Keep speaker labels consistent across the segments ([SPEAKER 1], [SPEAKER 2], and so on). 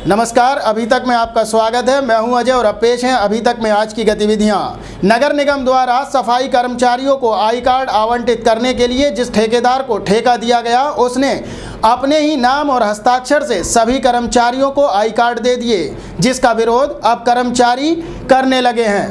[SPEAKER 1] नमस्कार, अभी तक में आपका स्वागत है। मैं हूं अजय और अब पेश हैं अभी तक में आज की गतिविधियां। नगर निगम द्वारा सफाई कर्मचारियों को आई कार्ड आवंटित करने के लिए जिस ठेकेदार को ठेका दिया गया उसने अपने ही नाम और हस्ताक्षर से सभी कर्मचारियों को आई कार्ड दे दिए, जिसका विरोध अब कर्मचारी करने लगे हैं।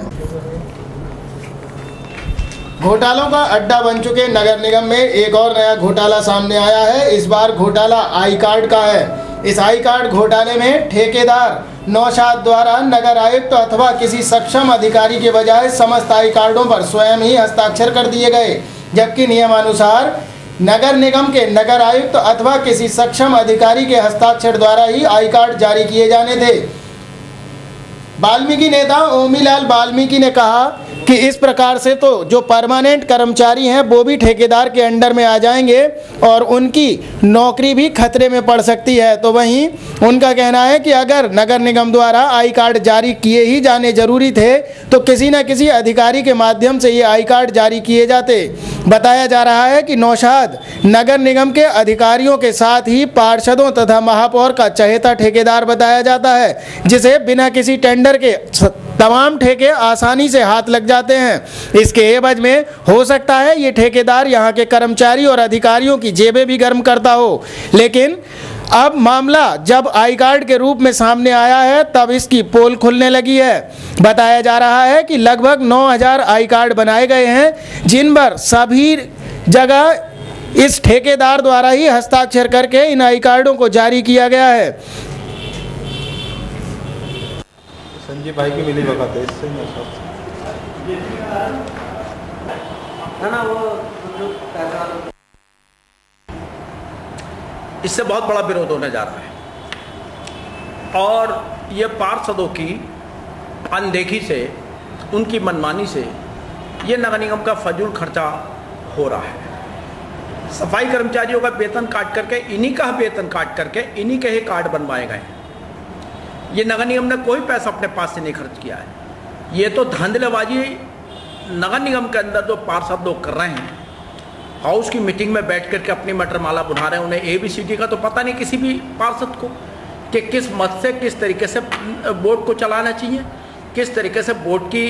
[SPEAKER 1] घोटालों का अड्डा बन चुके नगर निगम में एक और नया घोटाला सामने आया है। इस बार घोटाला आई कार्ड का है। इस आई कार्ड घोटाले में ठेकेदार नौशाद द्वारा नगर आयुक्त अथवा किसी सक्षम अधिकारी के बजाय समस्त आई कार्डों पर स्वयं ही हस्ताक्षर कर दिए गए, जबकि नियमानुसार नगर निगम के नगर आयुक्त अथवा किसी सक्षम अधिकारी के हस्ताक्षर द्वारा ही आई कार्ड जारी किए जाने थे। वाल्मीकि नेता ओमीलाल वाल्मीकि ने कहा कि इस प्रकार से तो जो परमानेंट कर्मचारी हैं वो भी ठेकेदार के अंडर में आ जाएंगे और उनकी नौकरी भी खतरे में पड़ सकती है। तो वहीं उनका कहना है कि अगर नगर निगम द्वारा आई कार्ड जारी किए ही जाने जरूरी थे तो किसी न किसी अधिकारी के माध्यम से ये आई कार्ड जारी किए जाते। बताया जा रहा है कि नौशाद नगर निगम के अधिकारियों के साथ ही पार्षदों तथा महापौर का चहेता ठेकेदार बताया जाता है, जिसे बिना किसी टेंडर के तमाम ठेके आसानी से हाथ लग जाते हैं। इसके एवज में हो सकता है ये ठेकेदार यहाँ के कर्मचारी और अधिकारियों की जेबें भी गर्म करता हो। लेकिन अब मामला जब आई कार्ड के रूप में सामने आया है तब इसकी पोल खुलने लगी है। बताया जा रहा है कि लगभग 9000 आई कार्ड बनाए गए हैं, जिन पर सभी जगह इस ठेकेदार द्वारा ही हस्ताक्षर करके इन आई कार्डों को जारी किया गया है।
[SPEAKER 2] संजय भाई की मिली भगत है इससे
[SPEAKER 3] ना वो इससे बहुत बड़ा विरोध होने जा रहा है और ये पार्षदों की अनदेखी से, उनकी मनमानी से ये नगर निगम का फजूल खर्चा हो रहा है। सफाई कर्मचारियों का वेतन काट करके, इन्हीं का वेतन काट करके इन्हीं के ही कार्ड बनवाए गए। ये नगर निगम ने कोई पैसा अपने पास से नहीं खर्च किया है। ये तो धांधलेबाजी नगर निगम के अंदर जो पार्षद लोग कर रहे हैं, हाउस की मीटिंग में बैठ करके अपनी मटर माला बुना रहे हैं। उन्हें ABCD का तो पता नहीं किसी भी पार्षद को कि किस मत से, किस तरीके से बोर्ड को चलाना चाहिए, किस तरीके से बोर्ड की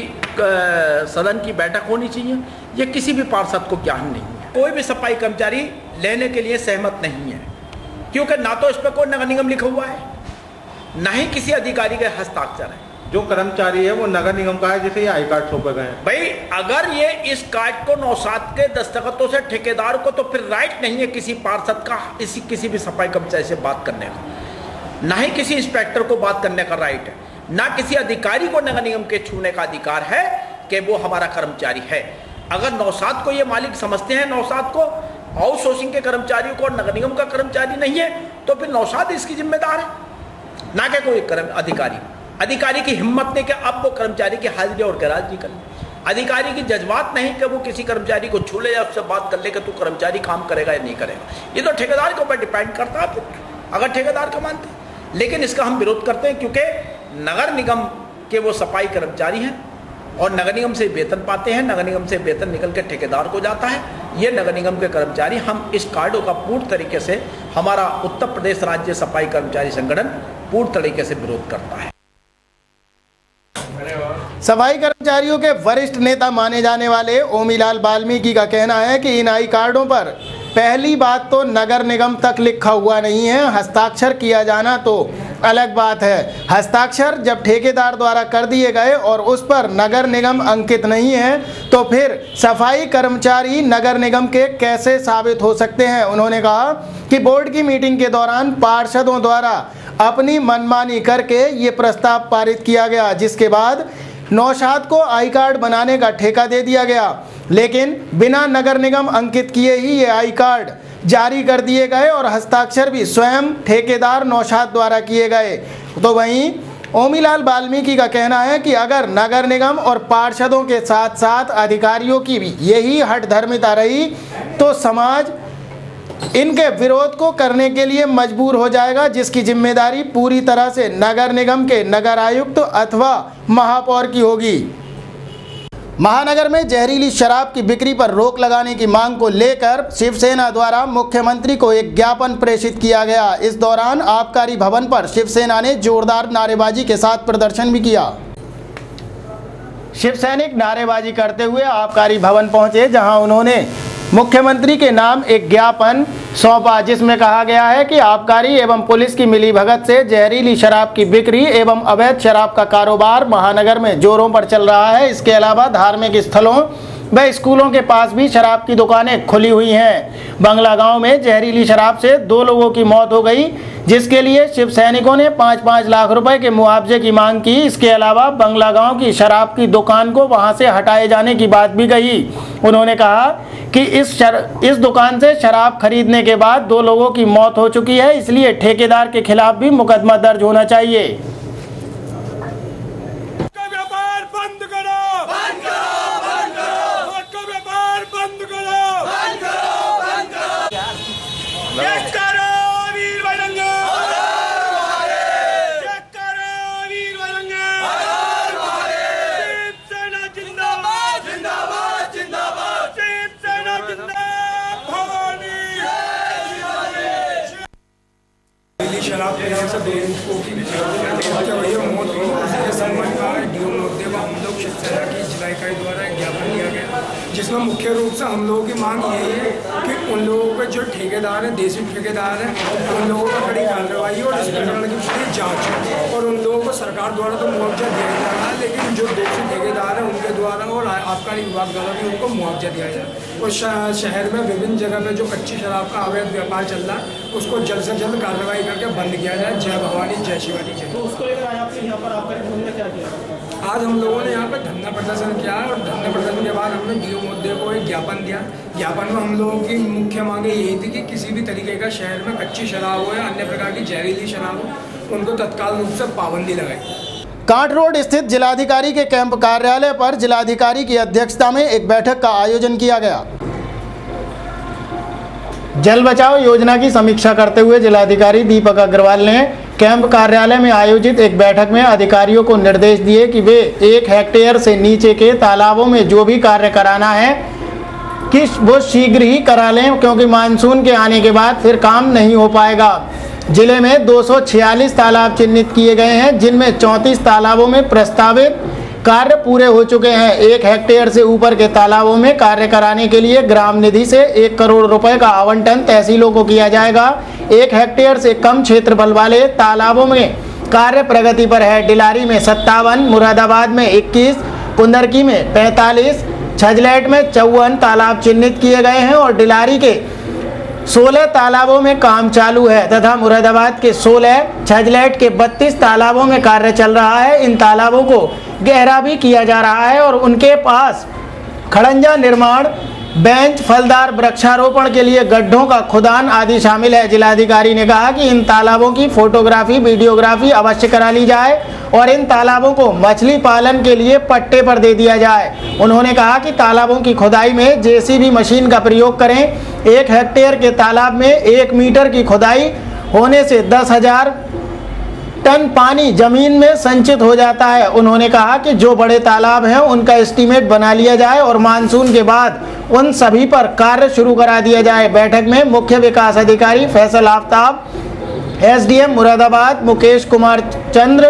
[SPEAKER 3] सदन की बैठक होनी चाहिए, ये किसी भी पार्षद को ज्ञान नहीं है। कोई भी सफाई कर्मचारी लेने के लिए सहमत नहीं है, क्योंकि ना तो इस पर कोई नगर निगम लिखा हुआ है, ना ही किसी अधिकारी के हस्ताक्षर है।
[SPEAKER 2] जो कर्मचारी है वो नगर निगम का है, जिसे ये आई कार्ड सौंपे गए हैं।
[SPEAKER 3] भाई अगर ये इस कार्ड को नौशाद के दस्तखतों से ठेकेदार को, तो फिर राइट नहीं है किसी पार्षद का किसी भी सफाई कर्मचारी से बात करने का, ना ही किसी इंस्पेक्टर को बात करने का राइट है, ना किसी अधिकारी को नगर निगम के छूने का अधिकार है कि वो हमारा कर्मचारी है। अगर नौशाद को ये मालिक समझते हैं, नौशाद को हाउस होल्डिंग के कर्मचारियों को नगर निगम का कर्मचारी नहीं है, तो फिर नौशाद इसकी जिम्मेदार है, ना कि कोई अधिकारी। अधिकारी की हिम्मत नहीं कि अब वो कर्मचारी की हाजिरी और गैरहाजिरी कर ले। अधिकारी की जज्बात नहीं कि वो किसी कर्मचारी को छू ले या उससे बात कर ले कि तू कर्मचारी काम करेगा या नहीं करेगा। ये तो ठेकेदार के ऊपर डिपेंड करता है, अगर ठेकेदार का मानते हैं। लेकिन इसका हम विरोध करते हैं, क्योंकि नगर निगम के वो सफाई कर्मचारी हैं और नगर निगम से वेतन पाते हैं, नगर निगम से वेतन निकल के ठेकेदार को जाता है। ये नगर निगम के कर्मचारी, हम इस कार्डों का पूर्ण तरीके से, हमारा उत्तर प्रदेश राज्य सफाई कर्मचारी संगठन पूर्ण तरीके से विरोध करता है।
[SPEAKER 1] सफाई कर्मचारियों के वरिष्ठ नेता माने जाने वाले ओमीलाल वाल्मीकि का कहना है कि इन आई कार्डों पर पहली बात तो नगर निगम तक लिखा हुआ नहीं है, हस्ताक्षर किया जाना तो अलग बात है। हस्ताक्षर जब ठेकेदार द्वारा कर दिए गए और उस पर नगर निगम अंकित नहीं है तो फिर सफाई कर्मचारी नगर निगम के कैसे साबित हो सकते हैं। उन्होंने कहा कि बोर्ड की मीटिंग के दौरान पार्षदों द्वारा अपनी मनमानी करके ये प्रस्ताव पारित किया गया, जिसके बाद नौशाद को आई कार्ड बनाने का ठेका दे दिया गया। लेकिन बिना नगर निगम अंकित किए ही ये आई कार्ड जारी कर दिए गए और हस्ताक्षर भी स्वयं ठेकेदार नौशाद द्वारा किए गए। तो वहीं ओमीलाल वाल्मीकि का कहना है कि अगर नगर निगम और पार्षदों के साथ साथ अधिकारियों की भी यही हठधर्मिता रही तो समाज इनके विरोध को करने के लिए मजबूर हो जाएगा, जिसकी जिम्मेदारी पूरी तरह से नगर निगम के नगर आयुक्त अथवा महापौर की होगी। महानगर में जहरीली शराब की बिक्री पर रोक लगाने की मांग को लेकर शिवसेना द्वारा मुख्यमंत्री को एक ज्ञापन प्रेषित किया गया। इस दौरान आबकारी भवन पर शिवसेना ने जोरदार नारेबाजी के साथ प्रदर्शन भी किया। शिवसैनिक नारेबाजी करते हुए आबकारी भवन पहुंचे, जहां उन्होंने मुख्यमंत्री के नाम एक ज्ञापन सौंपा, जिसमें कहा गया है कि आबकारी एवं पुलिस की मिलीभगत से जहरीली शराब की बिक्री एवं अवैध शराब का कारोबार महानगर में जोरों पर चल रहा है। इसके अलावा धार्मिक स्थलों व स्कूलों के पास भी शराब की दुकानें खुली हुई हैं। बंगला गांव में जहरीली शराब से 2 लोगों की मौत हो गई, जिसके लिए शिव सैनिकों ने 5-5 लाख रुपए के मुआवजे की मांग की। इसके अलावा बंगला गांव की शराब की दुकान को वहां से हटाए जाने की बात भी कही। उन्होंने कहा कि इस दुकान से शराब खरीदने के बाद 2 लोगों की मौत हो चुकी है, इसलिए ठेकेदार के खिलाफ भी मुकदमा दर्ज होना चाहिए।
[SPEAKER 4] शराब पीने से 2 लोगों की मौत हुई। इसके संबंध में डीओ महोदय व हम लोग शिवसेना की जिला इकाई द्वारा एक ज्ञापन दिया गया, जिसमें मुख्य रूप से हम लोगों की मांग यही है कि उन लोगों के जो ठेकेदार हैं, देसी ठेकेदार हैं, उन लोगों पर कड़ी कार्रवाई और इस प्रकरण की पूरी जाँच और उन लोगों को सरकार द्वारा तो मुआवजा दिया जा रहा है, लेकिन जो देसी ठेकेदार हैं उनके द्वारा और आबकारी विभाग द्वारा भी उनको मुआवजा दिया जाए और शहर में विभिन्न जगह पर जो कच्ची शराब का अवैध व्यापार चल रहा है उसको जल्द से जल्द कार्रवाई करके बंद किया जाए। जय भवानी जय शिवाजी जय।
[SPEAKER 5] तो उसको लेकर आज आपसे यहाँ पर आबकारी भवन में क्या किया?
[SPEAKER 4] आज हम लोगों ने यहाँ पर धरना प्रदर्शन किया और धरना प्रदर्शन के बाद हमने डीओ महोदय को एक ज्ञापन दिया। ज्ञापन में हम लोगों की मुख्य मांगे यही थी कि किसी भी तरीके का शहर में कच्ची शराब हो या अन्य प्रकार की जहरीली शराब हो, उनको तत्काल रूप से पाबंदी लगाई।
[SPEAKER 1] कांट रोड स्थित जिलाधिकारी के कैंप कार्यालय पर जिलाधिकारी की अध्यक्षता में एक बैठक का आयोजन किया गया। जल बचाओ योजना की समीक्षा करते हुए जिलाधिकारी दीपक अग्रवाल ने कैंप कार्यालय में आयोजित एक बैठक में अधिकारियों को निर्देश दिए कि वे 1 हेक्टेयर से नीचे के तालाबों में जो भी कार्य कराना है कि वो शीघ्र ही करा लें, क्योंकि मानसून के आने के बाद फिर काम नहीं हो पाएगा। जिले में 246 तालाब चिन्हित किए गए हैं, जिनमें 34 तालाबों में प्रस्तावित कार्य पूरे हो चुके हैं। 1 हेक्टेयर से ऊपर के तालाबों में कार्य कराने के लिए ग्राम निधि से 1 करोड़ रुपए का आवंटन तहसीलों को किया जाएगा। 1 हेक्टेयर से कम क्षेत्रफल वाले तालाबों में कार्य प्रगति पर है। डिलारी में 57, मुरादाबाद में 21, कुंदरकी में 45, छजलैट में 54 तालाब चिन्हित किए गए हैं और डिलारी के 16 तालाबों में काम चालू है तथा मुरादाबाद के 16, छजलैट के 32 तालाबों में कार्य चल रहा है। इन तालाबों को गहरा भी किया जा रहा है और उनके पास खड़ंजा निर्माण, बेंच, फलदार वृक्षारोपण के लिए गड्ढों का खुदान आदि शामिल है। जिलाधिकारी ने कहा कि इन तालाबों की फोटोग्राफी, वीडियोग्राफी अवश्य करा ली जाए और इन तालाबों को मछली पालन के लिए पट्टे पर दे दिया जाए। उन्होंने कहा कि तालाबों की खुदाई में जेसीबी मशीन का प्रयोग करें। 1 हेक्टेयर के तालाब में 1 मीटर की खुदाई होने से 10,000 टन पानी जमीन में संचित हो जाता है। उन्होंने कहा कि जो बड़े तालाब हैं उनका एस्टीमेट बना लिया जाए और मानसून के बाद उन सभी पर कार्य शुरू करा दिया जाए। बैठक में मुख्य विकास अधिकारी फैसल आफ्ताब, एसडीएम मुरादाबाद मुकेश कुमार चंद्र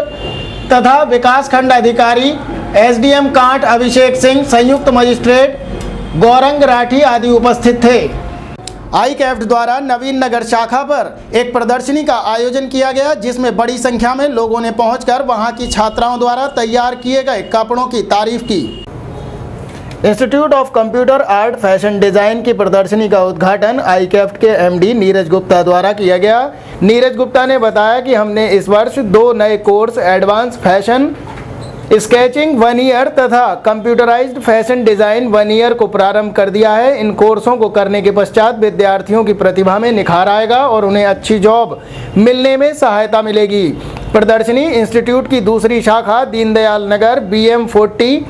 [SPEAKER 1] तथा विकासखंड अधिकारी एसडीएम कांट अभिषेक सिंह, संयुक्त मजिस्ट्रेट गौरंग राठी आदि उपस्थित थे। आईकैफ्ट द्वारा नवीन नगर शाखा पर एक प्रदर्शनी का आयोजन किया गया, जिसमें बड़ी संख्या में लोगों ने पहुंचकर वहां की छात्राओं द्वारा तैयार किए गए कपड़ों की तारीफ की। Institute of computer art fashion design की प्रदर्शनी का उद्घाटन आईकैफ्ट के एमडी नीरज गुप्ता द्वारा किया गया। नीरज गुप्ता ने बताया कि हमने इस वर्ष 2 नए course advance fashion sketching 1 year तथा कंप्यूटराइज्ड फैशन डिज़ाइन 1 ईयर को प्रारंभ कर दिया है। इन कोर्सों को करने के पश्चात विद्यार्थियों की प्रतिभा में निखार आएगा और उन्हें अच्छी जॉब मिलने में सहायता मिलेगी। प्रदर्शनी इंस्टीट्यूट की दूसरी शाखा दीनदयाल नगर BM 40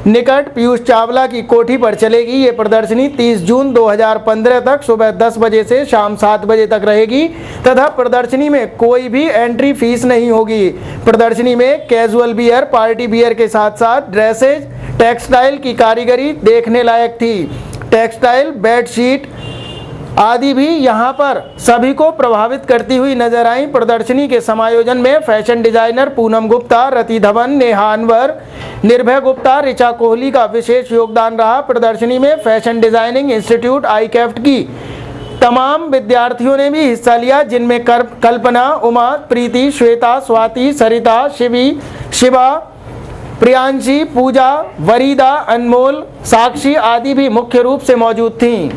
[SPEAKER 1] निकट पीयूष चावला की कोठी पर चलेगी। ये प्रदर्शनी 30 जून 2015 तक सुबह 10 बजे से शाम 7 बजे तक रहेगी तथा प्रदर्शनी में कोई भी एंट्री फीस नहीं होगी। प्रदर्शनी में कैजुअल वियर, पार्टी वियर के साथ साथ ड्रेसेज, टेक्सटाइल की कारीगरी देखने लायक थी। टेक्सटाइल, बेडशीट आदि भी यहाँ पर सभी को प्रभावित करती हुई नजर आई। प्रदर्शनी के समायोजन में फैशन डिजाइनर पूनम गुप्ता, रति धवन, नेहा अनवर, निर्भय गुप्ता, ऋचा कोहली का विशेष योगदान रहा। प्रदर्शनी में फैशन डिजाइनिंग इंस्टीट्यूट ICAFT की तमाम विद्यार्थियों ने भी हिस्सा लिया, जिनमें कल्पना, उमा, प्रीति, श्वेता, स्वाति, सरिता, शिवा, प्रियांशी, पूजा, वरीदा, अनमोल, साक्षी आदि भी मुख्य रूप से मौजूद थीं।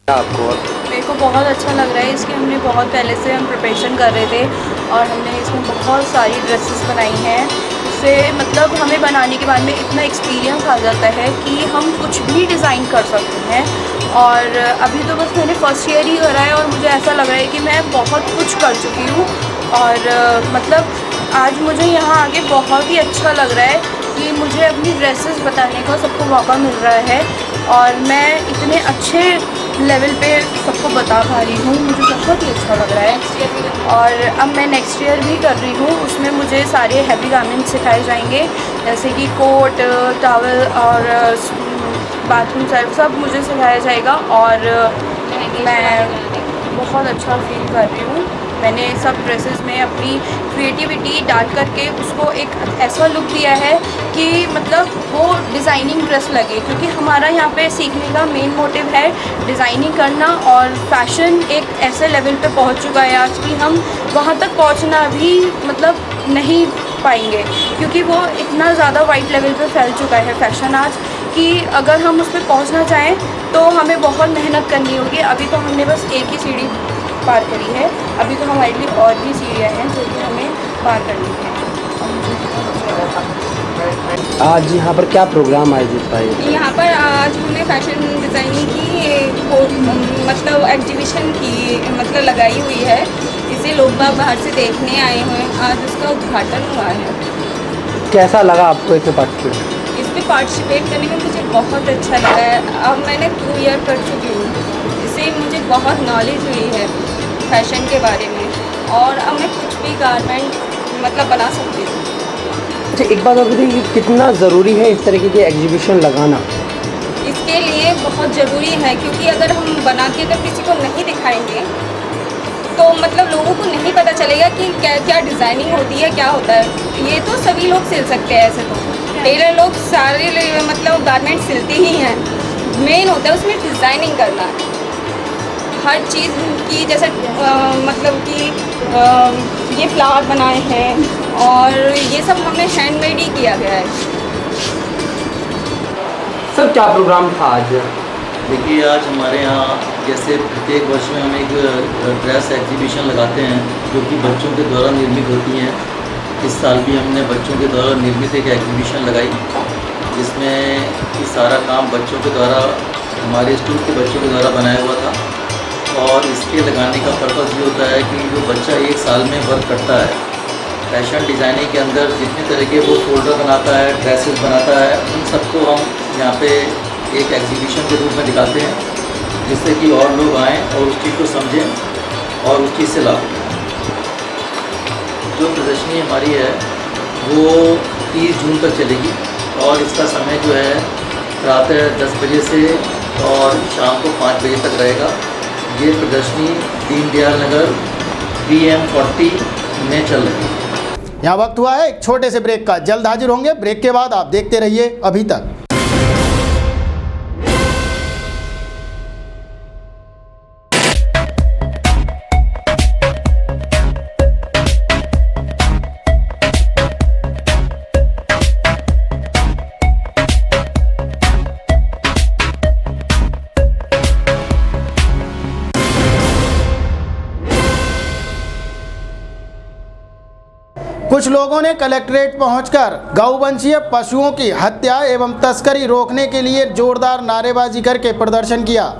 [SPEAKER 6] आपको?
[SPEAKER 7] मेरे को बहुत अच्छा लग रहा है। इसकी हमने बहुत पहले से हम प्रिपरेशन कर रहे थे और हमने इसमें बहुत सारी ड्रेसेस बनाई हैं। इससे मतलब हमें बनाने के बाद में इतना एक्सपीरियंस आ जाता है कि हम कुछ भी डिज़ाइन कर सकते हैं। और अभी तो बस मैंने फर्स्ट ईयर ही करा है और मुझे ऐसा लग रहा है कि मैं बहुत कुछ कर चुकी हूँ। और मतलब आज मुझे यहाँ आके बहुत ही अच्छा लग रहा है कि मुझे अपनी ड्रेसेस बताने का सबको मौका मिल रहा है और मैं इतने अच्छे लेवल पे सबको बता पा रही हूँ। मुझे बहुत ही अच्छा लग रहा है। और अब मैं नेक्स्ट ईयर भी कर रही हूँ, उसमें मुझे सारे हैवी गारमेंट्स सिखाए जाएंगे, जैसे कि कोट, टॉवल और बाथरूम सेट सब मुझे सिखाया जाएगा। और मैं बहुत अच्छा फील कर रही हूँ। मैंने सब ड्रेसेस में अपनी क्रिएटिविटी डाल करके उसको एक ऐसा लुक दिया है कि मतलब वो डिज़ाइनिंग ड्रेस लगे, क्योंकि हमारा यहाँ पे सीखने का मेन मोटिव है डिज़ाइनिंग करना। और फैशन एक ऐसे लेवल पे पहुँच चुका है आज कि हम वहाँ तक पहुँचना भी मतलब नहीं पाएंगे, क्योंकि वो इतना ज़्यादा वाइड लेवल पे फैल चुका है फैशन आज, कि अगर हम उस पर पहुँचना चाहें तो हमें बहुत मेहनत करनी होगी। अभी तो हमने बस एक ही सीढ़ी पार करी है, अभी तो हमारे लिए और भी सीढ़ियाँ हैं जो कि हमें पार करनी है।
[SPEAKER 6] आज यहाँ पर क्या प्रोग्राम आयोजित था?
[SPEAKER 7] यहाँ पर आज हमने फैशन डिज़ाइनिंग की मतलब एग्जीबिशन की मतलब लगाई हुई है, इसे लोग बाहर से देखने आए हुए हैं। आज उसका उद्घाटन हुआ है।
[SPEAKER 6] कैसा लगा आपको इसमें पार्टिसिपेट?
[SPEAKER 7] इसमें पार्टिसिपेट करने में मुझे बहुत अच्छा लगा है। अब मैंने 2 ईयर कर चुकी हूँ, इससे मुझे बहुत नॉलेज हुई है फैशन के बारे में, और अब मैं कुछ भी गारमेंट मतलब बना सकती हूँ।
[SPEAKER 6] अच्छा, एक बात और बताइए, कितना ज़रूरी है इस तरीके की एग्जीबिशन लगाना?
[SPEAKER 7] इसके लिए बहुत ज़रूरी है, क्योंकि अगर हम बना के अगर किसी को नहीं दिखाएंगे तो मतलब लोगों को नहीं पता चलेगा कि क्या क्या डिज़ाइनिंग होती है, क्या होता है। ये तो सभी लोग सिल सकते हैं, ऐसे तो टेलर लोग सारे मतलब गारमेंट सिलते ही हैं। मेन होता है उसमें डिज़ाइनिंग करना, हर चीज़ की, जैसे मतलब कि ये फ्लावर बनाए हैं और ये सब हमने हैंडमेड ही किया गया है।
[SPEAKER 6] सर, क्या प्रोग्राम था आज?
[SPEAKER 8] देखिए, आज हमारे यहाँ जैसे प्रत्येक वर्ष में हम एक ड्रेस एग्जीबिशन लगाते हैं जो कि बच्चों के द्वारा निर्मित होती हैं। इस साल भी हमने बच्चों के द्वारा निर्मित एक एग्जीबिशन लगाई, जिसमें कि सारा काम बच्चों के द्वारा, हमारे स्कूल के बच्चों के द्वारा बनाया हुआ था। और इसके लगाने का पर्पज़ ये होता है कि जो बच्चा 1 साल में वर्क करता है फैशन डिज़ाइनिंग के अंदर, जितने तरह के वो शोल्डर बनाता है, ड्रेसेस बनाता है, उन सबको हम यहाँ पे एक एग्जीबिशन के रूप में दिखाते हैं, जिससे कि और लोग आएँ और उस चीज़ को समझें और उस चीज़ से लाभ उठाएं। जो प्रदर्शनी हमारी है वो 30 जून तक चलेगी और इसका समय जो है प्रातः 10 बजे से और शाम को 5 बजे तक रहेगा। ये प्रदर्शनी दीनदयाल नगर BM 40 में चल रही है।
[SPEAKER 1] यहाँ वक्त हुआ है एक छोटे से ब्रेक का, जल्द हाजिर होंगे। ब्रेक के बाद आप देखते रहिए अभी तक। कुछ लोगों ने कलेक्ट्रेट पहुंचकर गौवंशीय पशुओं की हत्या एवं तस्करी रोकने के लिए जोरदार नारेबाजी करके प्रदर्शन किया।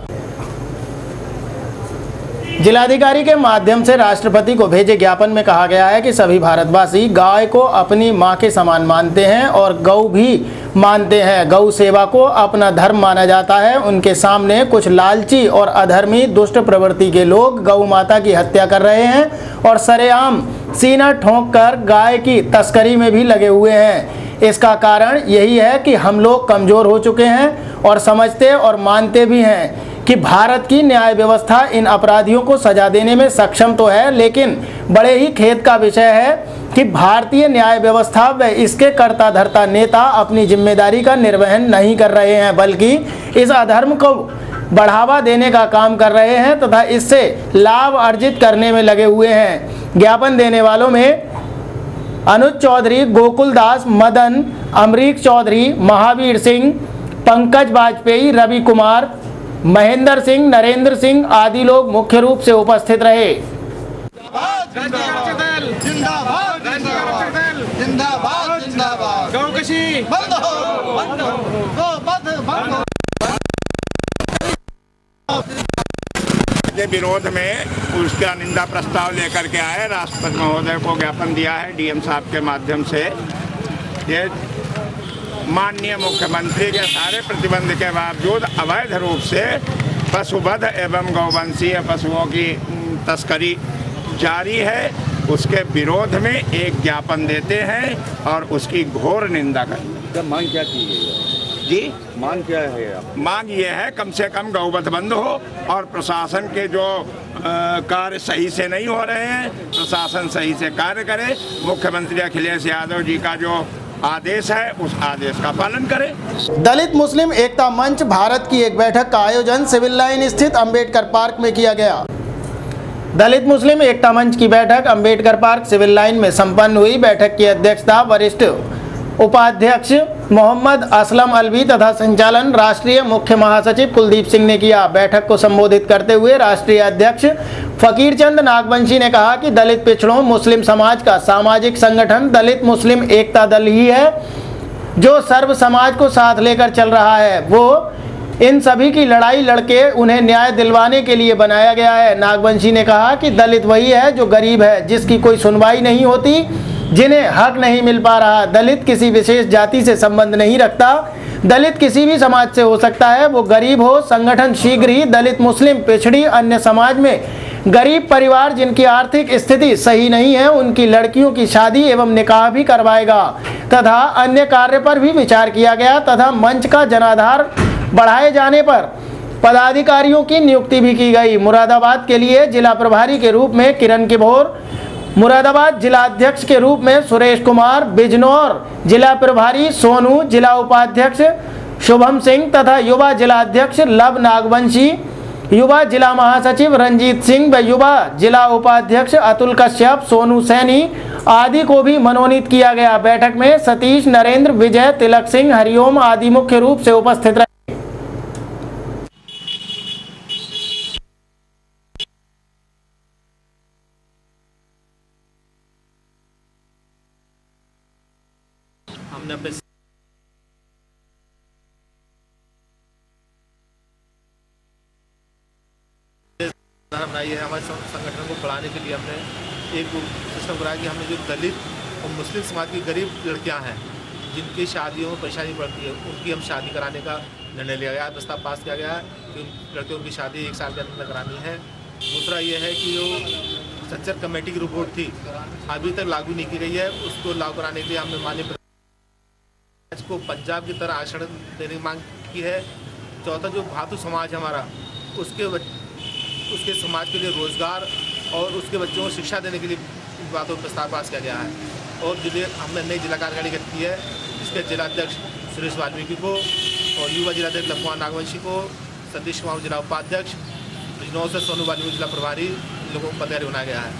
[SPEAKER 1] जिलाधिकारी के माध्यम से राष्ट्रपति को भेजे ज्ञापन में कहा गया है कि सभी भारतवासी गाय को अपनी मां के समान मानते हैं और गौ भी मानते हैं। गौ सेवा को अपना धर्म माना जाता है। उनके सामने कुछ लालची और अधर्मी दुष्ट प्रवृत्ति के लोग गौ माता की हत्या कर रहे हैं और सरेआम सीना ठोंक कर गाय की तस्करी में भी लगे हुए हैं। इसका कारण यही है कि हम लोग कमज़ोर हो चुके हैं और समझते और मानते भी हैं कि भारत की न्याय व्यवस्था इन अपराधियों को सजा देने में सक्षम तो है, लेकिन बड़े ही खेद का विषय है कि भारतीय न्याय व्यवस्था व इसके कर्ता धर्ता नेता अपनी जिम्मेदारी का निर्वहन नहीं कर रहे हैं, बल्कि इस अधर्म को बढ़ावा देने का काम कर रहे हैं तथा इससे लाभ अर्जित करने में लगे हुए हैं। ज्ञापन देने वालों में अनुज चौधरी, गोकुल दास, मदन, अमरीक चौधरी, महावीर सिंह, पंकज वाजपेयी, रवि कुमार, महेंद्र सिंह, नरेंद्र सिंह आदि लोग मुख्य रूप से उपस्थित रहे।
[SPEAKER 9] के विरोध में उसका निंदा प्रस्ताव लेकर के आए, राष्ट्रपति महोदय को ज्ञापन दिया है डीएम साहब के माध्यम से। ये माननीय मुख्यमंत्री के सारे प्रतिबंध के बावजूद अवैध रूप से पशुवध एवं गौवंशीय पशुओं की तस्करी जारी है, उसके विरोध में एक ज्ञापन देते हैं और उसकी घोर निंदा करते हैं।
[SPEAKER 2] मांग क्या की गई है
[SPEAKER 9] जी?
[SPEAKER 2] मांग क्या है?
[SPEAKER 9] मांग ये है कम से कम गौवध बंद हो और प्रशासन के जो कार्य सही से नहीं हो रहे हैं, प्रशासन सही से कार्य करे। मुख्यमंत्री अखिलेश यादव जी का जो आदेश है उस आदेश का पालन करें।
[SPEAKER 1] दलित मुस्लिम एकता मंच भारत की एक बैठक का आयोजन सिविल लाइन स्थित अंबेडकर पार्क में किया गया। दलित मुस्लिम एकता मंच की बैठक अंबेडकर पार्क सिविल लाइन में संपन्न हुई। बैठक की अध्यक्षता वरिष्ठ उपाध्यक्ष मोहम्मद असलम अलवी तथा संचालन राष्ट्रीय मुख्य महासचिव कुलदीप सिंह ने किया। बैठक को संबोधित करते हुए राष्ट्रीय अध्यक्ष फकीर चंद नागवंशी ने कहा कि दलित पिछड़ों मुस्लिम समाज का सामाजिक संगठन दलित मुस्लिम एकता दल ही है जो सर्व समाज को साथ लेकर चल रहा है। वो इन सभी की लड़ाई लड़के उन्हें न्याय दिलवाने के लिए बनाया गया है। नागवंशी ने कहा कि दलित वही है जो गरीब है, जिसकी कोई सुनवाई नहीं होती, जिन्हें हक नहीं मिल पा रहा। दलित किसी विशेष जाति से संबंध नहीं रखता, दलित किसी भी समाज से हो सकता है, वो गरीब हो। संगठन शीघ्र ही दलित मुस्लिम पिछड़ी अन्य समाज में गरीब परिवार जिनकी आर्थिक स्थिति सही नहीं है उनकी लड़कियों की शादी एवं निकाह भी करवाएगा तथा अन्य कार्य पर भी विचार किया गया तथा मंच का जनाधार बढ़ाए जाने पर पदाधिकारियों की नियुक्ति भी की गई। मुरादाबाद के लिए जिला प्रभारी के रूप में किरण किभोर, मुरादाबाद जिला अध्यक्ष के रूप में सुरेश कुमार, बिजनौर जिला प्रभारी सोनू, जिला उपाध्यक्ष शुभम सिंह तथा युवा जिला अध्यक्ष लव नागवंशी, युवा जिला महासचिव रंजीत सिंह व युवा जिला उपाध्यक्ष अतुल कश्यप, सोनू सैनी आदि को भी मनोनीत किया गया। बैठक में सतीश, नरेंद्र, विजय, तिलक सिंह, हरिओम आदि मुख्य रूप से उपस्थित रहे।
[SPEAKER 2] हमने अपने बनाई है। हमारे संगठन को बढ़ाने के लिए हमने एक सिस्टम बनाया कि हमने जो दलित और मुस्लिम समाज की गरीब लड़कियां हैं जिनकी शादियों में परेशानी पड़ती है उनकी हम शादी कराने का निर्णय लिया गया, प्रस्ताव पास किया गया कि लड़कियों की शादी 1 साल के अंदर करानी है। दूसरा ये है कि जो संसद कमेटी की रिपोर्ट थी अभी तक लागू नहीं की गई है, उसको लागू कराने के लिए हमने माननीय को पंजाब की तरह आरक्षण देने की मांग की है। चौथा जो भातु समाज हमारा उसके समाज के लिए रोजगार और उसके बच्चों को शिक्षा देने के लिए बातों प्रस्ताव पास किया गया है। और जिले हमने नई जिला कार्यकारिणी गठित की है जिसके जिलाध्यक्ष सुरेश वाल्मीकि को और युवा जिलाध्यक्ष लखुआ नागवंशी को, सतीश कुमार जिला उपाध्यक्ष, बिजनौर से सोनू वाल्मीकि जिला प्रभारी, इन लोगों को पदाधिकारी बनाया गया है।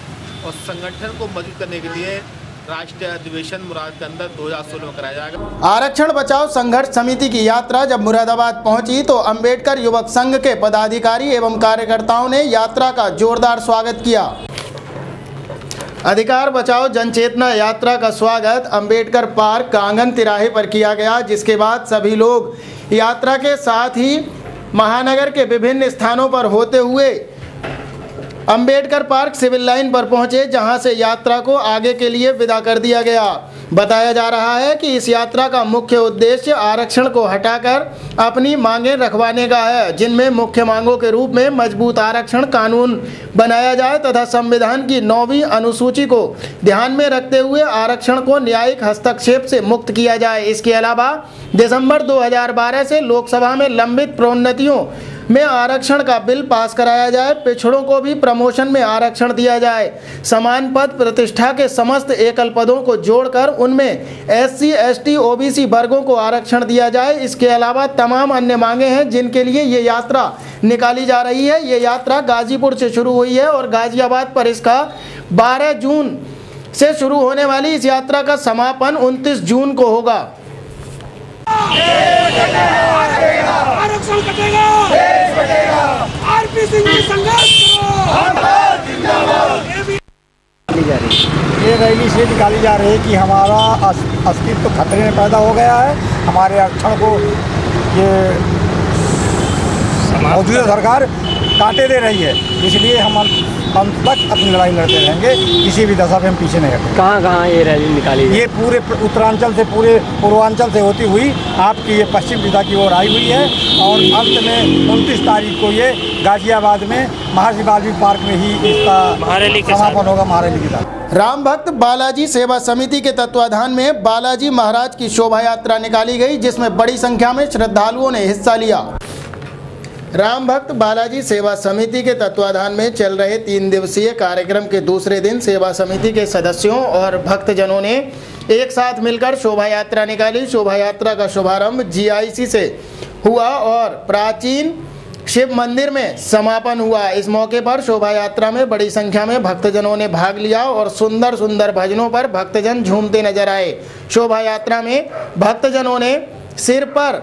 [SPEAKER 2] और संगठन को मजबूत करने के लिए राष्ट्रीय अधिवेशन मुराद के अंदर 2016 में कराया जाएगा।
[SPEAKER 1] आरक्षण बचाओ संघर्ष समिति की यात्रा जब मुरादाबाद पहुंची तो अंबेडकर युवक संघ के पदाधिकारी एवं कार्यकर्ताओं ने यात्रा का जोरदार स्वागत किया। अधिकार बचाओ जनचेतना यात्रा का स्वागत अंबेडकर पार्क कांगन तिराहे पर किया गया, जिसके बाद सभी लोग यात्रा के साथ ही महानगर के विभिन्न स्थानों पर होते हुए अंबेडकर पार्क सिविल लाइन पर पहुंचे, जहां से यात्रा को आगे के लिए विदा कर दिया गया। बताया जा रहा है कि इस यात्रा का मुख्य उद्देश्य आरक्षण को हटाकर अपनी मांगें रखवाने का है, जिनमें मुख्य मांगों के रूप में मजबूत आरक्षण कानून बनाया जाए तथा संविधान की 9वीं अनुसूची को ध्यान में रखते हुए आरक्षण को न्यायिक हस्तक्षेप से मुक्त किया जाए। इसके अलावा दिसंबर 2012 से लोकसभा में लंबित प्रोन्नतियों में आरक्षण का बिल पास कराया जाए। पिछड़ों को भी प्रमोशन में आरक्षण दिया जाए। समान पद प्रतिष्ठा के समस्त एकल पदों को जोड़कर उनमें SC, ST, OBC वर्गों को आरक्षण दिया जाए। इसके अलावा तमाम अन्य मांगे हैं जिनके लिए ये यात्रा निकाली जा रही है। ये यात्रा गाजीपुर से शुरू हुई है और गाजियाबाद पर इसका 12 जून से शुरू होने वाली इस यात्रा का समापन 29 जून को होगा।
[SPEAKER 10] आरक्षण कटेगा, देश बटेगा, आरपी सिंह की संघर्ष
[SPEAKER 11] ये रैली से निकाली जा रही है कि हमारा अस्तित्व खतरे में पैदा हो गया है। हमारे आरक्षण को ये मौजूदा सरकार काटे दे रही है, इसलिए हम तक अपनी लड़ाई लड़ते रहेंगे, किसी भी दशा में हम पीछे नहीं हटेंगे।
[SPEAKER 6] कहाँ ये रैली निकाली?
[SPEAKER 11] ये पूरे उत्तरांचल से पूरे पूर्वांचल से होती हुई आपकी ये पश्चिम दिशा की ओर आई हुई है और अंत में 29 तारीख को ये गाजियाबाद में महर्षि वाल्मीकि पार्क में ही इसका समापन होगा महारैली के साथ।
[SPEAKER 1] राम भक्त बालाजी सेवा समिति के तत्वाधान में बालाजी महाराज की शोभा यात्रा निकाली गई, जिसमें बड़ी संख्या में श्रद्धालुओं ने हिस्सा लिया। राम भक्त बालाजी सेवा समिति के तत्वाधान में चल रहे 3 दिवसीय कार्यक्रम के दूसरे दिन सेवा समिति के सदस्यों और भक्तजनों ने एक साथ मिलकर शोभा यात्रा निकाली। शोभा यात्रा का शुभारंभ GIC से हुआ और प्राचीन शिव मंदिर में समापन हुआ। इस मौके पर शोभा यात्रा में बड़ी संख्या में भक्तजनों ने भाग लिया और सुंदर सुंदर भजनों पर भक्तजन झूमते नजर आए। शोभा यात्रा में भक्तजनों ने सिर पर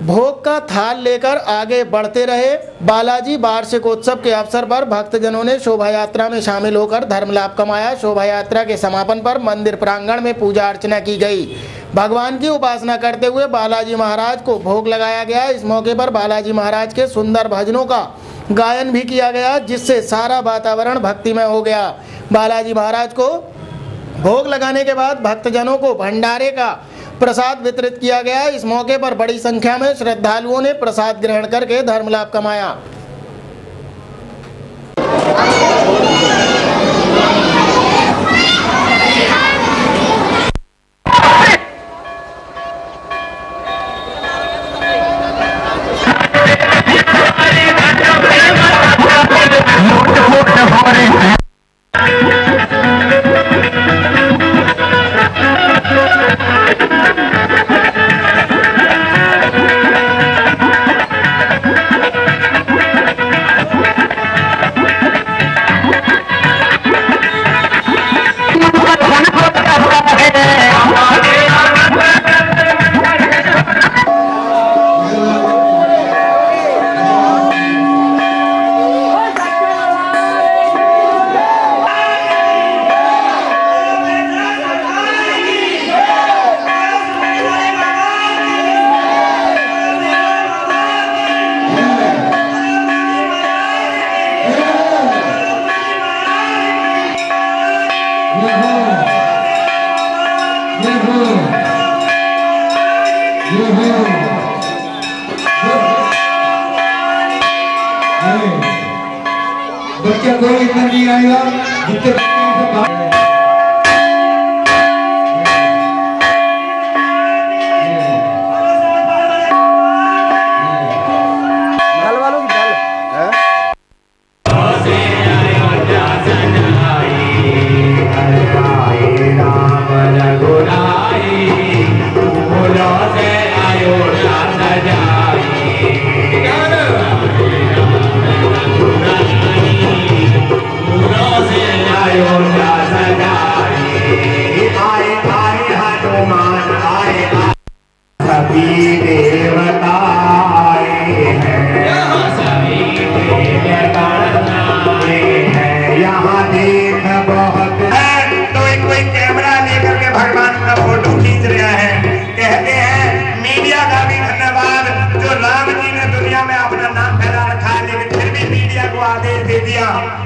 [SPEAKER 1] भोग का थाल लेकर आगे बढ़ते रहे। बालाजी वार्षिकोत्सव के अवसर पर भक्तजनों ने शोभा यात्रा में शामिल होकर धर्म लाभ कमाया। शोभा यात्रा के समापन पर मंदिर प्रांगण में पूजा अर्चना की गई। भगवान की उपासना करते हुए बालाजी महाराज को भोग लगाया गया। इस मौके पर बालाजी महाराज के सुंदर भजनों का गायन भी किया गया, जिससे सारा वातावरण भक्तिमय हो गया। बालाजी महाराज को भोग लगाने के बाद भक्तजनों को भंडारे का प्रसाद वितरित किया गया। इस मौके पर बड़ी संख्या में श्रद्धालुओं ने प्रसाद ग्रहण करके धर्म लाभ कमाया।
[SPEAKER 12] बच्चा कोई इतना नहीं आएगा जितने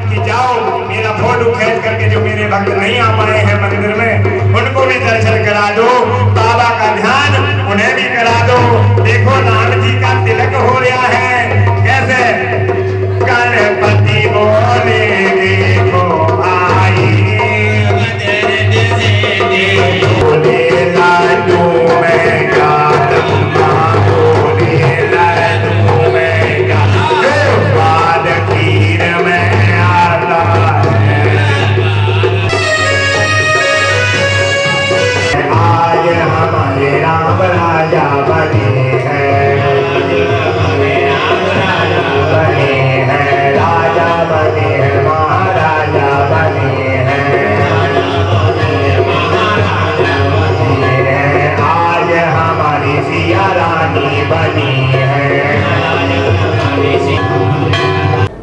[SPEAKER 12] कि जाओ मेरा फोटो खींच करके जो मेरे भक्त नहीं आ पाए हैं मंदिर में उनको भी दर्शन करा दो, बाबा का ध्यान उन्हें भी करा दो। देखो राम जी का तिलक हो रहा है कैसे गणपति बोले देखो आई बोले लाडू में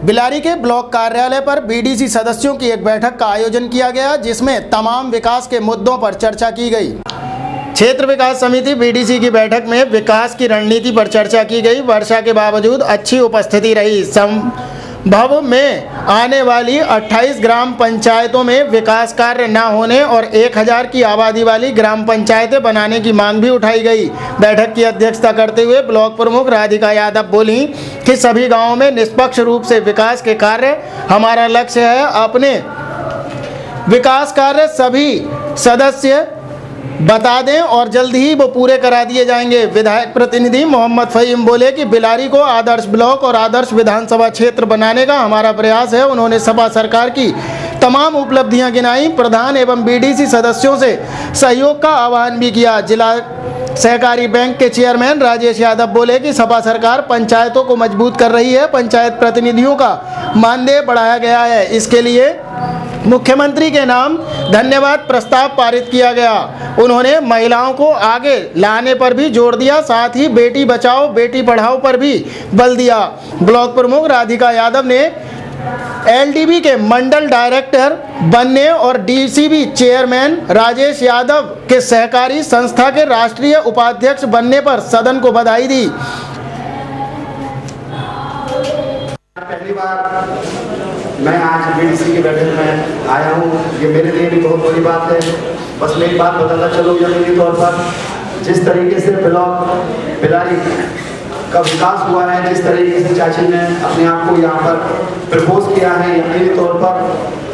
[SPEAKER 1] बिलारी के ब्लॉक कार्यालय पर बीडीसी सदस्यों की एक बैठक का आयोजन किया गया, जिसमें तमाम विकास के मुद्दों पर चर्चा की गई। क्षेत्र विकास समिति बीडीसी की बैठक में विकास की रणनीति पर चर्चा की गई। वर्षा के बावजूद अच्छी उपस्थिति रही। संभव में आने वाली 28 ग्राम पंचायतों में विकास कार्य न होने और 1000 की आबादी वाली ग्राम पंचायतें बनाने की मांग भी उठाई गई। बैठक की अध्यक्षता करते हुए ब्लॉक प्रमुख राधिका यादव बोली कि सभी गांवों में निष्पक्ष रूप से विकास के कार्य हमारा लक्ष्य है। अपने विकास कार्य सभी सदस्य बता दें और जल्द ही वो पूरे करा दिए जाएंगे। विधायक प्रतिनिधि मोहम्मद फहीम बोले कि बिलारी को आदर्श ब्लॉक और आदर्श विधानसभा क्षेत्र बनाने का हमारा प्रयास है। उन्होंने सपा सरकार की तमाम उपलब्धियां गिनाई। प्रधान एवं बीडीसी सदस्यों से सहयोग का आह्वान भी किया। जिला सहकारी बैंक के चेयरमैन राजेश यादव बोले कि सपा सरकार पंचायतों को मजबूत कर रही है। पंचायत प्रतिनिधियों का मानदेय बढ़ाया गया है। इसके लिए मुख्यमंत्री के नाम धन्यवाद प्रस्ताव पारित किया गया। उन्होंने महिलाओं को आगे लाने पर भी जोर दिया, साथ ही बेटी बचाओ बेटी पढ़ाओ पर भी बल दिया। ब्लॉक प्रमुख राधिका यादव ने एलडीबी के मंडल डायरेक्टर बनने और डीसीबी चेयरमैन राजेश यादव के सहकारी संस्था के राष्ट्रीय उपाध्यक्ष बनने पर सदन को बधाई दी।
[SPEAKER 13] पहली बार मैं आज बीडीसी की बैठक में आया हूँ, ये मेरे लिए भी बहुत बड़ी बात है। बस मैं एक बात बताना चलूँ जमीनी तौर पर, जिस तरीके से ब्लॉक बिलारी का विकास हुआ है, जिस तरीके से चाची ने अपने आप को यहाँ पर प्रपोज किया है यकीनी तौर पर,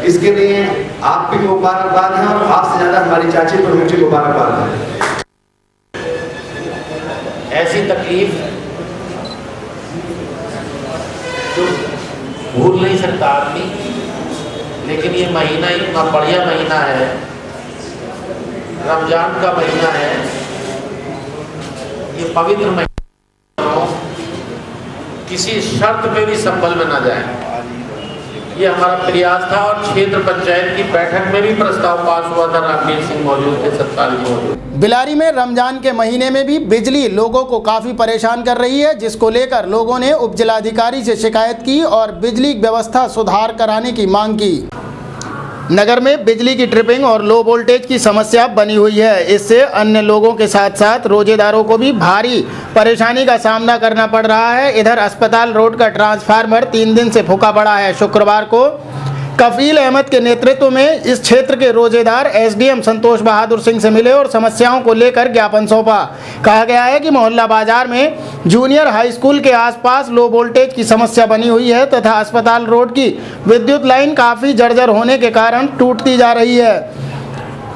[SPEAKER 13] इसके लिए आप भी मुबारकबाद हैं और आपसे ज़्यादा हमारी चाची पर मुझे मुबारकबाद है।
[SPEAKER 14] ऐसी तकलीफ तो भूल नहीं सकता आदमी, लेकिन ये महीना इतना बढ़िया महीना है, रमजान का महीना है, ये पवित्र महीना किसी शर्त पे भी संभल में ना जाए, ये हमारा प्रयास था। और क्षेत्र पंचायत की बैठक में भी प्रस्ताव पास हुआ था, रामवीर सिंह मौजूद थे, सत्ताल जी मौजूद।
[SPEAKER 1] बिलारी में रमजान के महीने में भी बिजली लोगों को काफ़ी परेशान कर रही है, जिसको लेकर लोगों ने उप जिलाधिकारी से शिकायत की और बिजली व्यवस्था सुधार कराने की मांग की। नगर में बिजली की ट्रिपिंग और लो वोल्टेज की समस्या बनी हुई है। इससे अन्य लोगों के साथ साथ रोजेदारों को भी भारी परेशानी का सामना करना पड़ रहा है। इधर अस्पताल रोड का ट्रांसफार्मर 3 दिन से फूका पड़ा है। शुक्रवार को कफील अहमद के नेतृत्व में इस क्षेत्र के रोजेदार एसडीएम संतोष बहादुर सिंह से मिले और समस्याओं को लेकर ज्ञापन सौंपा। कहा गया है कि मोहल्ला बाजार में जूनियर हाई स्कूल के आसपास लो वोल्टेज की समस्या बनी हुई है तथा अस्पताल रोड की विद्युत लाइन काफ़ी जर्जर होने के कारण टूटती जा रही है।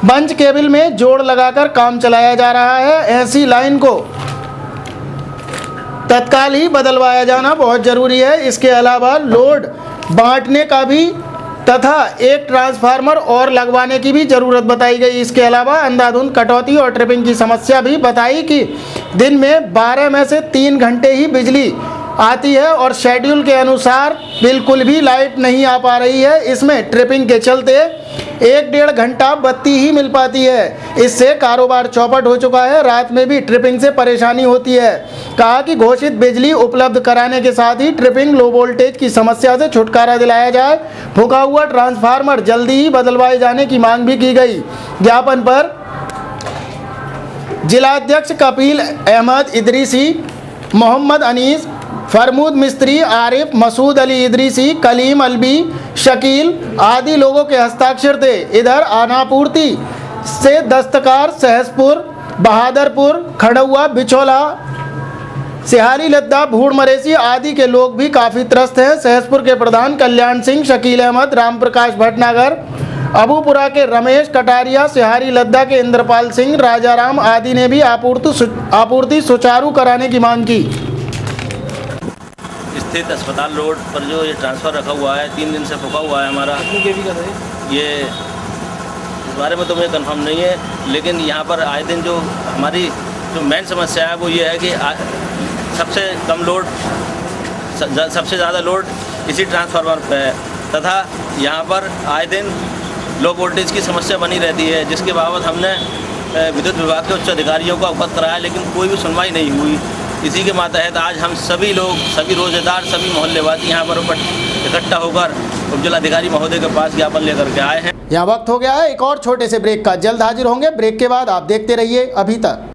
[SPEAKER 1] बंच केबल में जोड़ लगाकर काम चलाया जा रहा है। ऐसी लाइन को तत्काल ही बदलवाया जाना बहुत ज़रूरी है। इसके अलावा लोड बांटने का भी तथा एक ट्रांसफार्मर और लगवाने की भी ज़रूरत बताई गई। इसके अलावा अंधाधुंध कटौती और ट्रिपिंग की समस्या भी बताई कि दिन में 12 में से 3 घंटे ही बिजली आती है और शेड्यूल के अनुसार बिल्कुल भी लाइट नहीं आ पा रही है। इसमें ट्रिपिंग के चलते 1-1.5 घंटा बत्ती ही मिल पाती है। इससे कारोबार चौपट हो चुका है। रात में भी ट्रिपिंग से परेशानी होती है। कहा कि घोषित बिजली उपलब्ध कराने के साथ ही ट्रिपिंग लो वोल्टेज की समस्या से छुटकारा दिलाया जाए। फूका हुआ ट्रांसफार्मर जल्दी ही बदलवाए जाने की मांग भी की गई। ज्ञापन पर जिलाध्यक्ष कफील अहमद इदरीसी, मोहम्मद अनीस, फरमूद मिस्त्री, आरिफ, मसूद अली इदरीसी, कलीम अलबी, शकील आदि लोगों के हस्ताक्षर थे। इधर आनापूर्ति से दस्तकार, सहसपुर, बहादुरपुर, खड़ुआ, बिचौला, सिहारी लद्दा, भूड़ मरेसी आदि के लोग भी काफ़ी त्रस्त हैं। सहसपुर के प्रधान कल्याण सिंह, शकील अहमद, रामप्रकाश भटनागर, अबूपुरा के रमेश कटारिया, सिहारी लद्दा के इंद्रपाल सिंह, राजाराम आदि ने भी आपूर्ति सुचारू कराने की मांग की।
[SPEAKER 15] स्थित अस्पताल रोड पर जो ये ट्रांसफ़र रखा हुआ है 3 दिन से फूका हुआ है हमारा, ये इस बारे में तो मुझे कंफर्म नहीं है, लेकिन यहाँ पर आए दिन जो हमारी जो मेन समस्या है वो ये है कि सबसे कम लोड, सबसे ज़्यादा लोड इसी ट्रांसफार्मर पे है तथा यहाँ पर आए दिन लो वोल्टेज की समस्या बनी रहती है, जिसके बाबत हमने विद्युत विभाग के उच्च अधिकारियों को अवगत कराया, लेकिन कोई भी सुनवाई नहीं हुई। इसी के मातहत आज हम सभी लोग, सभी रोजेदार, सभी मोहल्लेवासी यहाँ पर इकट्ठा होकर उप जिलाधिकारी महोदय के पास ज्ञापन लेकर के आए हैं।
[SPEAKER 1] यहाँ वक्त हो गया है एक और छोटे से ब्रेक का। जल्द हाजिर होंगे। ब्रेक के बाद आप देखते रहिए अभी तक।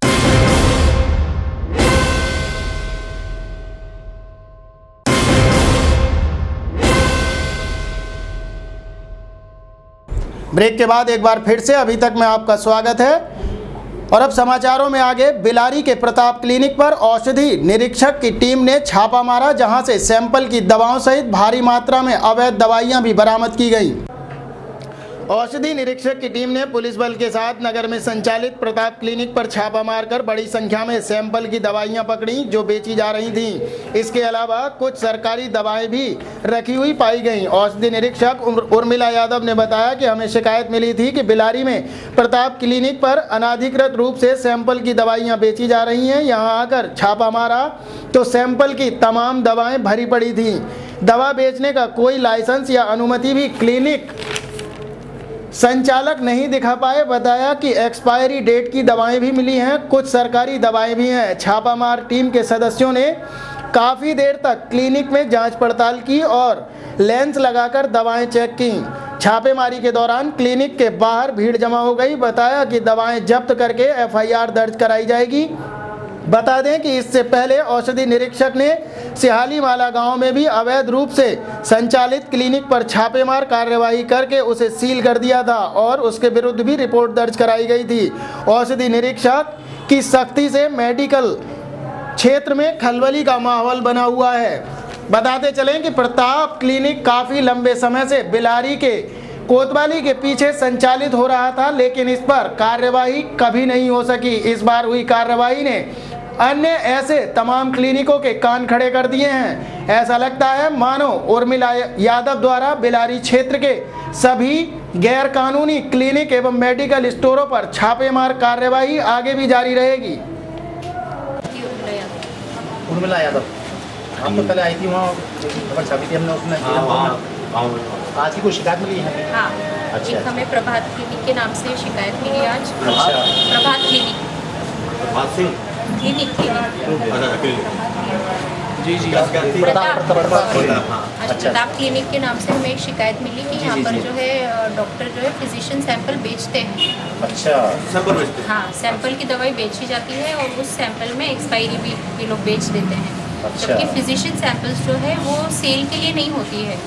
[SPEAKER 1] ब्रेक के बाद एक बार फिर से अभी तक में आपका स्वागत है। और अब समाचारों में आगे। बिलारी के प्रताप क्लिनिक पर औषधि निरीक्षक की टीम ने छापा मारा, जहां से सैंपल की दवाओं सहित भारी मात्रा में अवैध दवाइयां भी बरामद की गई। औषधि निरीक्षक की टीम ने पुलिस बल के साथ नगर में संचालित प्रताप क्लिनिक पर छापा मारकर बड़ी संख्या में सैंपल की दवाइयां पकड़ी जो बेची जा रही थीं। इसके अलावा कुछ सरकारी दवाएं भी रखी हुई पाई गईं। औषधि निरीक्षक उर्मिला यादव ने बताया कि हमें शिकायत मिली थी कि बिलारी में प्रताप क्लिनिक पर अनाधिकृत रूप से सैंपल की दवाइयाँ बेची जा रही हैं। यहाँ आकर छापा मारा तो सैंपल की तमाम दवाएँ भरी पड़ी थीं। दवा बेचने का कोई लाइसेंस या अनुमति भी क्लिनिक संचालक नहीं दिखा पाए। बताया कि एक्सपायरी डेट की दवाएं भी मिली हैं, कुछ सरकारी दवाएं भी हैं। छापामार टीम के सदस्यों ने काफ़ी देर तक क्लिनिक में जांच पड़ताल की और लेंस लगाकर दवाएं चेक की। छापेमारी के दौरान क्लिनिक के बाहर भीड़ जमा हो गई। बताया कि दवाएं जब्त करके FIR दर्ज कराई जाएगी। बता दें कि इससे पहले औषधि निरीक्षक ने सिहाली माला गांव में भी अवैध रूप से संचालित क्लिनिक पर छापेमार कार्यवाही करके उसे सील कर दिया था और उसके विरुद्ध भी रिपोर्ट दर्ज कराई गई थी। औषधि निरीक्षक की सख्ती से मेडिकल क्षेत्र में खलबली का माहौल बना हुआ है। बताते चलें कि प्रताप क्लिनिक काफ़ी लंबे समय से बिलारी के कोतवाली के पीछे संचालित हो रहा था, लेकिन इस पर कार्यवाही कभी नहीं हो सकी। इस बार हुई कार्यवाही ने अन्य ऐसे तमाम क्लिनिकों के कान खड़े कर दिए हैं। ऐसा लगता है मानो उर्मिला यादव द्वारा बिलारी क्षेत्र के सभी गैर कानूनी क्लिनिक एवं मेडिकल स्टोरों पर छापेमार कार्यवाही आगे भी जारी रहेगी।
[SPEAKER 16] उर्मिला यादव हम तो पहले आई थी, वहाँ खबर छापी थी हमने, उसने आज की कोई शिकायत मिली है?
[SPEAKER 17] हाँ,
[SPEAKER 16] अच्छा,
[SPEAKER 17] एक हमें प्रभात क्लिनिक के नाम से शिकायत मिली आज।
[SPEAKER 16] अच्छा,
[SPEAKER 17] प्रभात क्लिनिक
[SPEAKER 16] जी जी
[SPEAKER 17] प्रताप क्लिनिक के नाम से हमें एक शिकायत मिली कि यहाँ पर जो है डॉक्टर जो है फिजिशियन सैंपल बेचते हैं।
[SPEAKER 16] अच्छा, सैंपल बेचते हैं?
[SPEAKER 17] हाँ, सैंपल की दवाई बेची जाती है और उस सैंपल में एक्सपायरी भी ये लोग बेच देते हैं।
[SPEAKER 16] अच्छा,
[SPEAKER 17] जबकि फिजिशियन सैंपल्स जो है वो सेल के लिए नहीं होती है,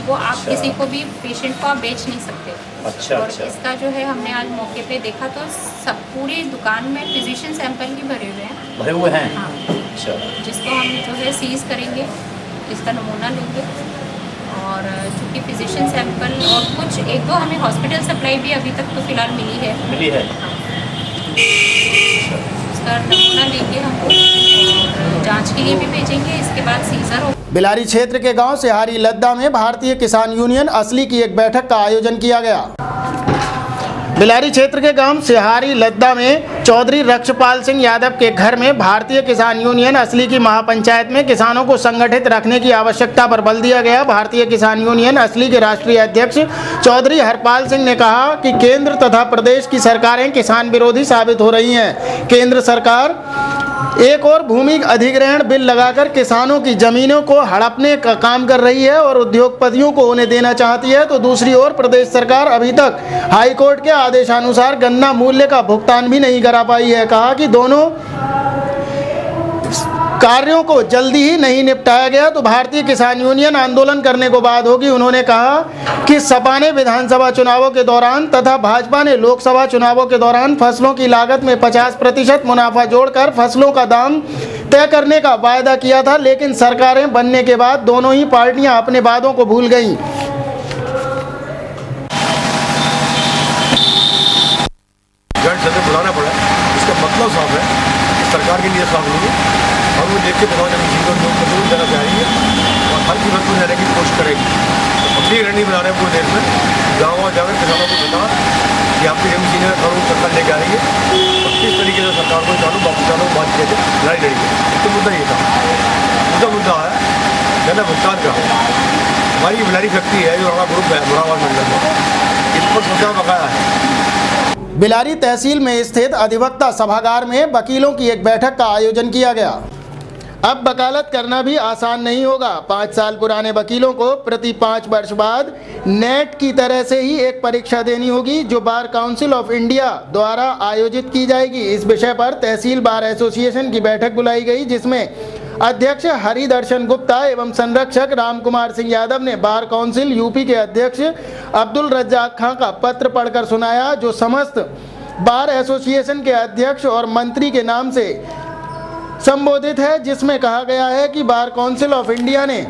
[SPEAKER 17] वो आप किसी को भी पेशेंट को आप बेच नहीं सकते।
[SPEAKER 16] अच्छा,
[SPEAKER 17] और
[SPEAKER 16] अच्छा,
[SPEAKER 17] इसका जो है हमने आज मौके पे देखा तो सब पूरी दुकान में फिजिशियन सैंपल ही भरे हुए हैं।
[SPEAKER 16] भरे हुए हैं?
[SPEAKER 17] हाँ।
[SPEAKER 16] अच्छा,
[SPEAKER 17] जिसको हम जो है सीज करेंगे, इसका नमूना लेंगे और चूँकि फिजिशियन सैंपल और कुछ एक दो हमें हॉस्पिटल सप्लाई भी अभी तक तो फिलहाल मिली है।
[SPEAKER 16] हाँ।
[SPEAKER 17] इसका नमूना लेंगे हम और जाँच के लिए भी भेजेंगे, इसके बाद सीजर हो।
[SPEAKER 1] बिलारी क्षेत्र के गांव सिहारी लद्दा में भारतीय किसान यूनियन असली की एक बैठक का आयोजन किया गया। बिलारी क्षेत्र के गांव सिहारी लद्दा में चौधरी रक्षपाल सिंह यादव के घर में भारतीय किसान यूनियन असली की महापंचायत में किसानों को संगठित रखने की आवश्यकता पर बल दिया गया। भारतीय किसान यूनियन असली के राष्ट्रीय अध्यक्ष चौधरी हरपाल सिंह ने कहा कि केंद्र तथा प्रदेश की सरकारें किसान विरोधी साबित हो रही हैं। केंद्र सरकार एक और भूमि अधिग्रहण बिल लगाकर किसानों की जमीनों को हड़पने का काम कर रही है और उद्योगपतियों को उन्हें देना चाहती है, तो दूसरी ओर प्रदेश सरकार अभी तक हाईकोर्ट के आदेशानुसार गन्ना मूल्य का भुगतान भी नहीं करा पाई है। कहा कि दोनों कार्यों को जल्दी ही नहीं निपटाया गया तो भारतीय किसान यूनियन आंदोलन करने को बात होगी। उन्होंने कहा कि सपा ने विधानसभा चुनावों के दौरान तथा भाजपा ने लोकसभा चुनावों के दौरान फसलों की लागत में 50% मुनाफा जोड़कर फसलों का दाम तय करने का वायदा किया था, लेकिन सरकारें बनने के बाद दोनों ही पार्टियां अपने वादों को भूल गईं।
[SPEAKER 18] बुलाना पड़ा, इसका मतलब साफ है, सरकार के लिए साफ नहीं है और वो देख के बहुत किसी को जरूर देना चाहिए और हर कीमत को देने की कोशिश करेगी। तो अपनी रणनीति बना रहे हैं पूरे देश में, गाँव जाकर किसानों को बता कि आपकी एमसी ने कानून सरकार लेके आ रही है और किस तरीके से सरकार को कानून बात किया जाए, लड़ाई लड़ेगी। तो मुद्दा ये था, दूसरा मुद्दा है गन्ना भुगतान का। हमारी बिलारी फैक्ट्री है जो हमारा ग्रुप है मुराबाद मंडल में, इस पर सोचा बकाया है।
[SPEAKER 1] बिलारी तहसील में स्थित अधिवक्ता सभागार में वकीलों की एक बैठक का आयोजन किया गया। अब वकालत करना भी आसान नहीं होगा। 5 साल पुराने वकीलों को प्रति 5 वर्ष बाद नेट की तरह से ही एक परीक्षा देनी होगी जो बार काउंसिल ऑफ इंडिया द्वारा आयोजित की जाएगी। इस विषय पर तहसील बार एसोसिएशन की बैठक बुलाई गई, जिसमें अध्यक्ष हरिदर्शन गुप्ता एवं संरक्षक राम कुमार सिंह यादव ने बार काउंसिल यूपी के अध्यक्ष अब्दुल रज्जाक खां का पत्र पढ़कर सुनाया, जो समस्त बार एसोसिएशन के अध्यक्ष और मंत्री के नाम से संबोधित है, जिसमें कहा गया है कि बार काउंसिल ऑफ इंडिया ने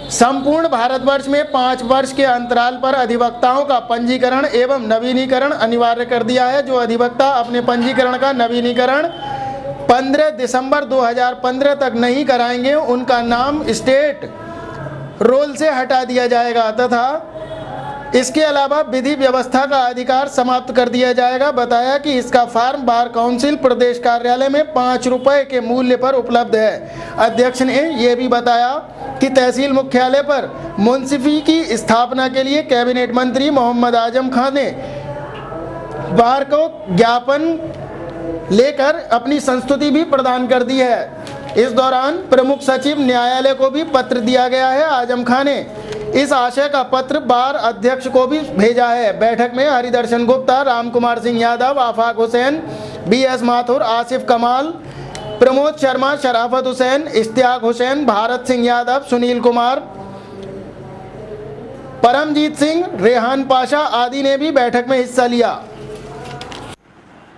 [SPEAKER 1] संपूर्ण भारतवर्ष में 5 वर्ष के अंतराल पर अधिवक्ताओं का पंजीकरण एवं नवीनीकरण अनिवार्य कर दिया है। जो अधिवक्ता अपने पंजीकरण का नवीनीकरण 15 दिसंबर 2015 तक नहीं कराएंगे उनका नाम स्टेट रोल से हटा दिया जाएगा तथा इसके अलावा विधि व्यवस्था का अधिकार समाप्त कर दिया जाएगा। बताया कि इसका फॉर्म बार काउंसिल प्रदेश कार्यालय में 5 रुपये के मूल्य पर उपलब्ध है। अध्यक्ष ने यह भी बताया कि तहसील मुख्यालय पर मुंसिफी की स्थापना के लिए कैबिनेट मंत्री मोहम्मद आजम खान ने बार को ज्ञापन लेकर अपनी संस्तुति भी प्रदान कर दी है। इस दौरान प्रमुख सचिव न्यायालय को भी पत्र दिया गया है। आजम खान ने इस आशय का पत्र बार अध्यक्ष को भी भेजा है। बैठक में हरिदर्शन गुप्ता, राम कुमार सिंह यादव, आफाक हुसैन, BS माथुर, आसिफ कमाल, प्रमोद शर्मा, शराफत हुसैन, इश्तियाक हुसैन, भारत सिंह यादव, सुनील कुमार, परमजीत सिंह, रेहान पाशा आदि ने भी बैठक में हिस्सा लिया।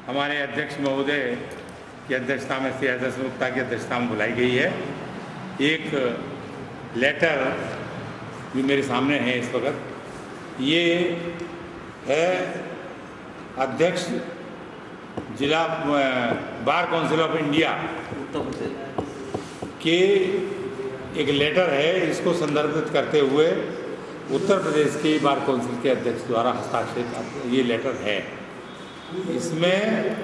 [SPEAKER 19] हमारे अध्यक्ष महोदय की अध्यक्षता में हरिदर्शन गुप्ता की अध्यक्षता में बुलाई गई है। एक लेटर जो मेरे सामने है इस वक्त, ये है अध्यक्ष जिला बार काउंसिल ऑफ इंडिया के एक लेटर है। इसको संदर्भित करते हुए उत्तर प्रदेश के बार काउंसिल के अध्यक्ष द्वारा हस्ताक्षरित ये लेटर है। इसमें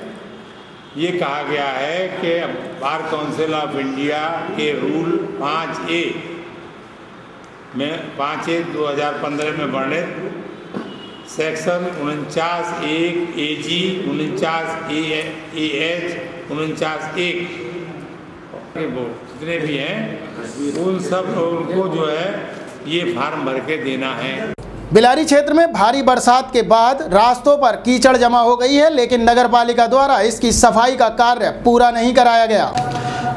[SPEAKER 19] ये कहा गया है कि बार काउंसिल ऑफ इंडिया के रूल 5A में 5/2015 में वर्णित सेक्शन 49(1) AG 49(AH) 49(1) जितने भी हैं उन सब उनको जो है ये फार्म भर के देना है।
[SPEAKER 1] बिलारी क्षेत्र में भारी बरसात के बाद रास्तों पर कीचड़ जमा हो गई है, लेकिन नगरपालिका द्वारा इसकी सफाई का कार्य पूरा नहीं कराया गया।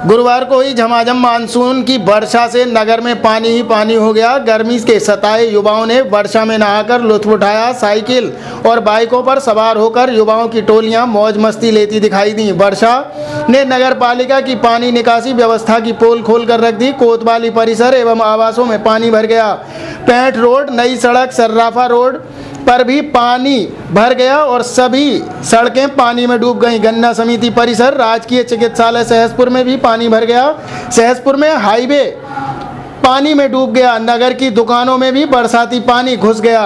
[SPEAKER 1] गुरुवार को ही झमाझम मानसून की वर्षा से नगर में पानी ही पानी हो गया। गर्मी के सताए युवाओं ने वर्षा में नहाकर लुत्फ उठाया। साइकिल और बाइकों पर सवार होकर युवाओं की टोलियां मौज मस्ती लेती दिखाई दी। वर्षा ने नगरपालिका की पानी निकासी व्यवस्था की पोल खोल कर रख दी। कोतवाली परिसर एवं आवासों में पानी भर गया। पैंठ रोड, नई सड़क, सर्राफा रोड पर भी पानी भर गया और सभी सड़कें पानी में डूब गईं। गन्ना समिति परिसर, राजकीय चिकित्सालय सहसपुर में भी पानी भर गया। सहसपुर में हाईवे पानी में डूब गया। नगर की दुकानों में भी बरसाती पानी घुस गया।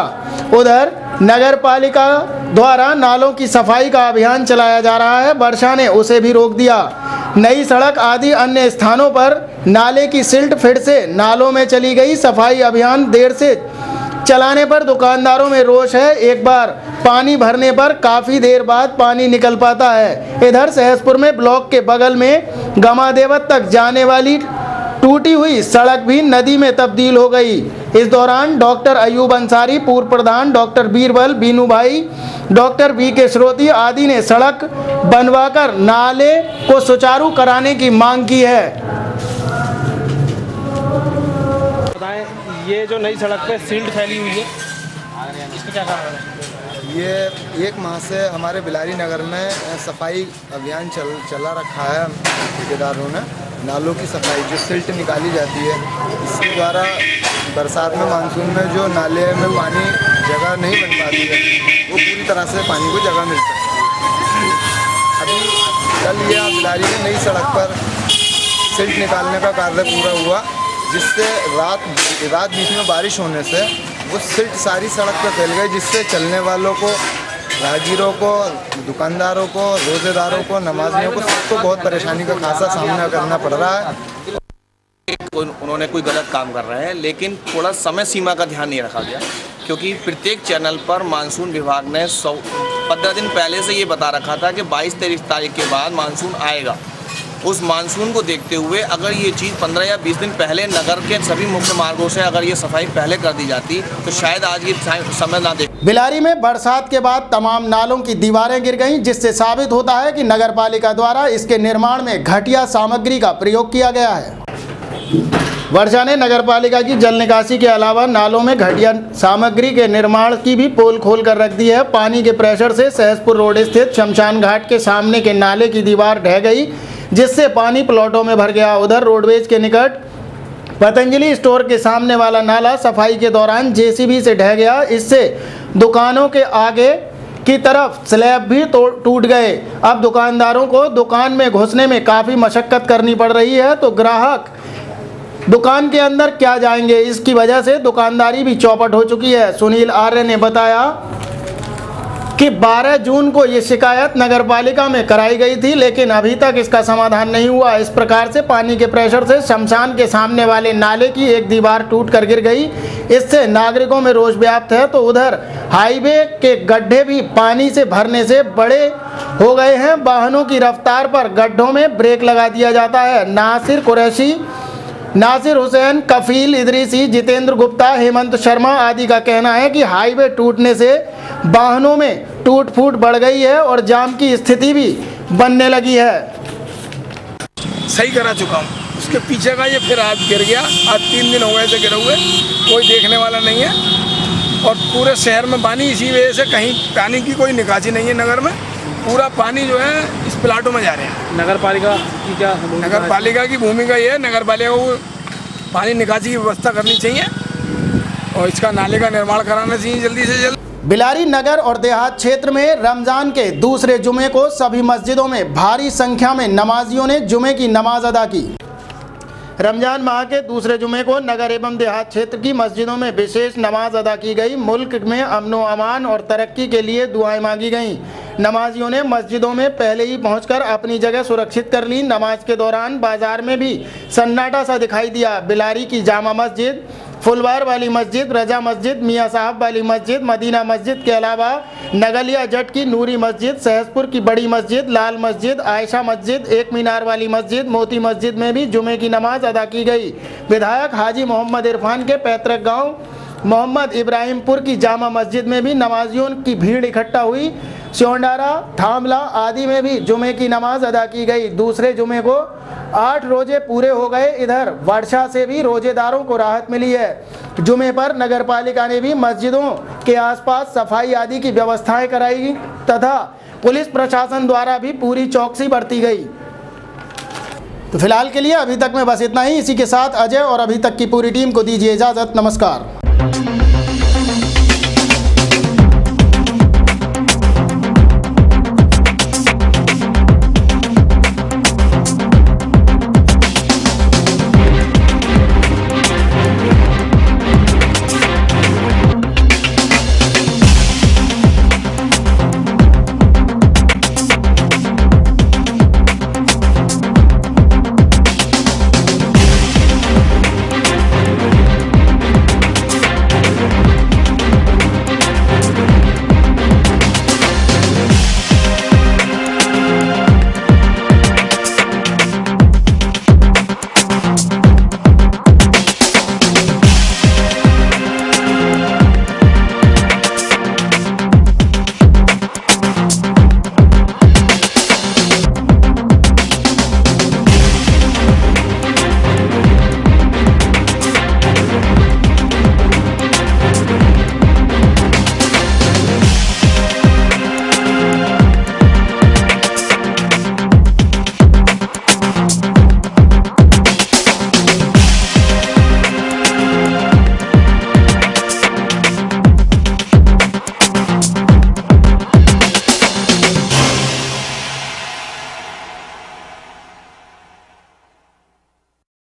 [SPEAKER 1] उधर नगर पालिका द्वारा नालों की सफाई का अभियान चलाया जा रहा है। वर्षा ने उसे भी रोक दिया। नई सड़क आदि अन्य स्थानों पर नाले की सिल्ट फिर से नालों में चली गई। सफाई अभियान देर से चलाने पर दुकानदारों में रोष है। एक बार पानी भरने पर काफ़ी देर बाद पानी निकल पाता है। इधर सहसपुर में ब्लॉक के बगल में गमादेवत तक जाने वाली टूटी हुई सड़क भी नदी में तब्दील हो गई। इस दौरान डॉक्टर अयूब अंसारी, पूर्व प्रधान डॉक्टर बीरबल, बीनू भाई, डॉक्टर VK श्रोती आदि ने सड़क बनवाकर नाले को सुचारू कराने की मांग की है।
[SPEAKER 5] ये जो नई सड़क पे सिल्ट फैली हुई है, इसका क्या कारण है?
[SPEAKER 20] ये 1 माह से हमारे बिलारी नगर में सफाई अभियान चला रखा है ठेकेदारों ने। नालों की सफाई जो सिल्ट निकाली जाती है, इसके द्वारा बरसात में मानसून में जो नाले में पानी जगह नहीं बन पाती है, वो पूरी तरह से पानी को जगह मिल सकती है। अभी कल ये बिलारी में नई सड़क पर सिल्ट निकालने का कार्य पूरा हुआ, जिससे रात बीच में बारिश होने से वो सिल्ट सारी सड़क पर फैल गई, जिससे चलने वालों को, राहगीरों को, दुकानदारों को, रोजेदारों को, नमाजियों को, सबको बहुत परेशानी का खासा सामना करना पड़ रहा है।
[SPEAKER 21] उन्होंने कोई गलत काम कर रहे हैं, लेकिन थोड़ा समय सीमा का ध्यान नहीं रखा गया, क्योंकि प्रत्येक चैनल पर मानसून विभाग ने 15 दिन पहले से ये बता रखा था कि 22-23 तारीख के बाद मानसून आएगा। उस मानसून को देखते हुए अगर ये चीज़ 15 या 20 दिन पहले नगर के सभी मुख्य मार्गों से अगर ये सफाई पहले कर दी जाती तो शायद आज ये समय ना दे।
[SPEAKER 1] बिलारी में बरसात के बाद तमाम नालों की दीवारें गिर गईं, जिससे साबित होता है कि नगरपालिका द्वारा इसके निर्माण में घटिया सामग्री का प्रयोग किया गया है। वर्षा ने नगरपालिका की जल निकासी के अलावा नालों में घटिया सामग्री के निर्माण की भी पोल खोल कर रख दी है। पानी के प्रेशर से सहसपुर रोड स्थित शमशान घाट के सामने के नाले की दीवार ढह गई, जिससे पानी प्लॉटों में भर गया। उधर रोडवेज के निकट पतंजलि स्टोर के सामने वाला नाला सफाई के दौरान जेसीबी से ढह गया। इससे दुकानों के आगे की तरफ स्लैब भी टूट गए। अब दुकानदारों को दुकान में घुसने में काफ़ी मशक्क़त करनी पड़ रही है, तो ग्राहक दुकान के अंदर क्या जाएंगे। इसकी वजह से दुकानदारी भी चौपट हो चुकी है। सुनील आर्य ने बताया कि 12 जून को ये शिकायत नगर पालिका में कराई गई थी, लेकिन अभी तक इसका समाधान नहीं हुआ। इस प्रकार से पानी के प्रेशर से शमशान के सामने वाले नाले की एक दीवार टूट कर गिर गई। इससे नागरिकों में रोष व्याप्त है। तो उधर हाईवे के गड्ढे भी पानी से भरने से बड़े हो गए हैं। वाहनों की रफ्तार पर गड्ढों में ब्रेक लगा दिया जाता है। नासिर कुरैशी, नासिर हुसैन, कफील इदरीसी, जितेंद्र गुप्ता, हेमंत शर्मा आदि का कहना है कि हाईवे टूटने से वाहनों में टूट फूट बढ़ गई है और जाम की स्थिति भी बनने लगी है।
[SPEAKER 4] सही करा चुका हूँ, उसके पीछे का ये फिर आज गिर गया। आज 3 दिन हो गए थे गिरे हुए, कोई देखने वाला नहीं है। और पूरे शहर में पानी, इसी वजह से कहीं पानी की कोई निकासी नहीं है। नगर में पूरा पानी जो है इस प्लाटों में जा रहे हैं।
[SPEAKER 5] नगर पालिका की क्या?
[SPEAKER 4] नगर पालिका की भूमिका ये है, नगर पालिका को पानी निकासी की व्यवस्था करनी चाहिए और इसका नाले का निर्माण कराना चाहिए जल्दी से जल्द।
[SPEAKER 1] बिलारी नगर और देहात क्षेत्र में रमजान के दूसरे जुमे को सभी मस्जिदों में भारी संख्या में नमाजियों ने जुमे की नमाज अदा की। रमजान माह के दूसरे जुमे को नगर एवं देहात क्षेत्र की मस्जिदों में विशेष नमाज अदा की गई। मुल्क में अमन व अमान और तरक्की के लिए दुआएं मांगी गईं। नमाजियों ने मस्जिदों में पहले ही पहुंचकर अपनी जगह सुरक्षित कर ली। नमाज के दौरान बाजार में भी सन्नाटा सा दिखाई दिया। बिलारी की जामा मस्जिद, फुलवार वाली मस्जिद, रजा मस्जिद, मियाँ साहब वाली मस्जिद, मदीना मस्जिद के अलावा नगलिया जट की नूरी मस्जिद, सहसपुर की बड़ी मस्जिद, लाल मस्जिद, आयशा मस्जिद, एक मीनार वाली मस्जिद, मोती मस्जिद में भी जुमे की नमाज अदा की गई। विधायक हाजी मोहम्मद इरफान के पैतृक गांव मोहम्मद इब्राहिमपुर की जामा मस्जिद में भी नमाजियों की भीड़ इकट्ठा हुई। स्योंडारा, थामला आदि में भी जुमे की नमाज अदा की गई। दूसरे जुमे को 8 रोजे पूरे हो गए। इधर वर्षा से भी रोजेदारों को राहत मिली है। जुमे पर नगर पालिका ने भी मस्जिदों के आसपास सफाई आदि की व्यवस्थाएं कराई तथा पुलिस प्रशासन द्वारा भी पूरी चौकसी बरती गई। तो फिलहाल के लिए अभी तक में बस इतना ही। इसी के साथ अजय और अभी तक की पूरी टीम को दीजिए इजाज़त। नमस्कार।